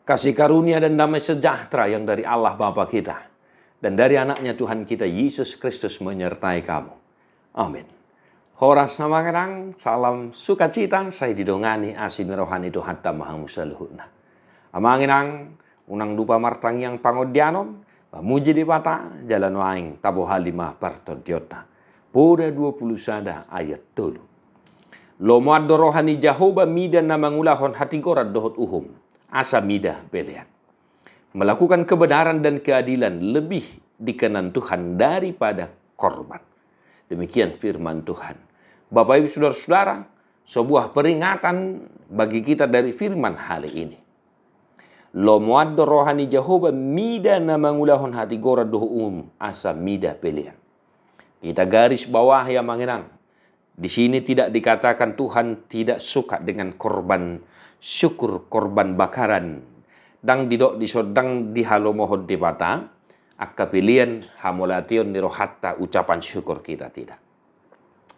Kasih karunia dan damai sejahtera yang dari Allah Bapa kita dan dari anaknya Tuhan kita Yesus Kristus menyertai kamu. Amin. Horas namanganang, salam sukacita, saya didongani asin rohani Tuhan tamahang musaluhuna. Amanginang, unang dupa martang yang pangodianom, pamuji di pata, jalan waing, tabo halimah partodiota. Poda 20 sada ayat dulu. Lomuad rohani Jahoba mida na mangulahon hati gorat dohot uhum. Asa mida belian. Melakukan kebenaran dan keadilan lebih dikenan Tuhan daripada korban. Demikian firman Tuhan. Bapak Ibu Saudara-saudara, sebuah peringatan bagi kita dari firman hari ini. Lomuad rohani Jahoba mida na mangulahon hati gorat dohot asa mida belian. Kita garis bawah ya manginang. Di sini tidak dikatakan Tuhan tidak suka dengan korban syukur, korban bakaran. Dang didok disodang di halomohon di bata, akka pilihan hamolation nirohatta ucapan syukur kita tidak.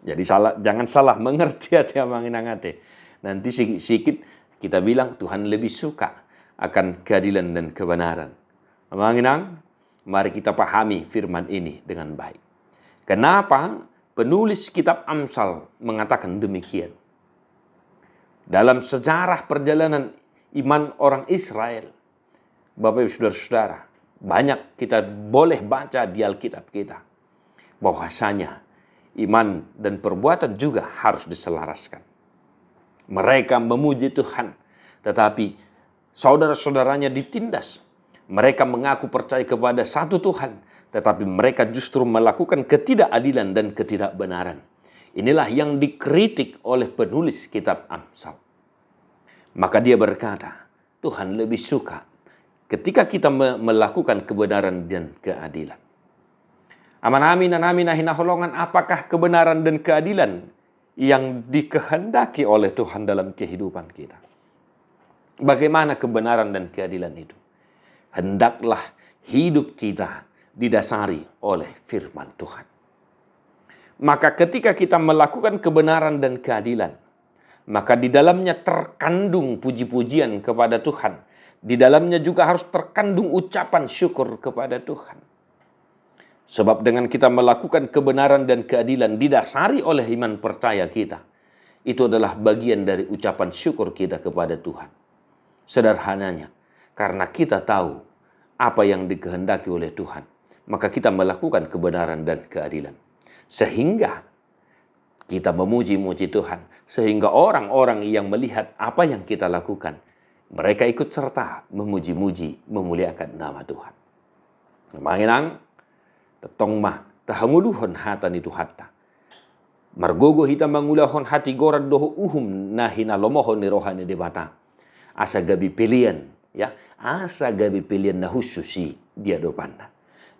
Jadi jangan salah mengerti ya manginang ate. Nanti sikit kita bilang Tuhan lebih suka akan keadilan dan kebenaran. Manginang, mari kita pahami firman ini dengan baik. Kenapa penulis kitab Amsal mengatakan demikian? Dalam sejarah perjalanan iman orang Israel, Bapak Ibu Saudara-saudara, banyak kita boleh baca di Alkitab kita bahwasanya iman dan perbuatan juga harus diselaraskan. Mereka memuji Tuhan, tetapi saudara-saudaranya ditindas. Mereka mengaku percaya kepada satu Tuhan, tetapi mereka justru melakukan ketidakadilan dan ketidakbenaran. Inilah yang dikritik oleh penulis kitab Amsal. Maka dia berkata, Tuhan lebih suka ketika kita melakukan kebenaran dan keadilan. Amin hinaholongan, apakah kebenaran dan keadilan yang dikehendaki oleh Tuhan dalam kehidupan kita? Bagaimana kebenaran dan keadilan itu? Hendaklah hidup kita didasari oleh firman Tuhan. Maka ketika kita melakukan kebenaran dan keadilan, maka di dalamnya terkandung puji-pujian kepada Tuhan. Di dalamnya juga harus terkandung ucapan syukur kepada Tuhan. Sebab dengan kita melakukan kebenaran dan keadilan didasari oleh iman percaya kita, itu adalah bagian dari ucapan syukur kita kepada Tuhan. Sederhananya, karena kita tahu apa yang dikehendaki oleh Tuhan, maka kita melakukan kebenaran dan keadilan. Sehingga kita memuji-muji Tuhan. Sehingga orang-orang yang melihat apa yang kita lakukan, mereka ikut serta memuji-muji, memuliakan nama Tuhan. Manginang, tetong mah, tahanguluhon hatan itu hatta. Margogo hita mangulahon hati gorad doho uhum nahina lomohon ni rohani debata. Asa gabi pilihan, ya, asa gabi pilihan na hususi dia dopanda.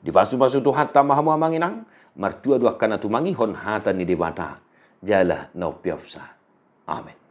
Di pasu-pasu tu hatta mahamu manginang, martua dua kana tu mangihon hata ni debata. Jala no piofsa. Amin.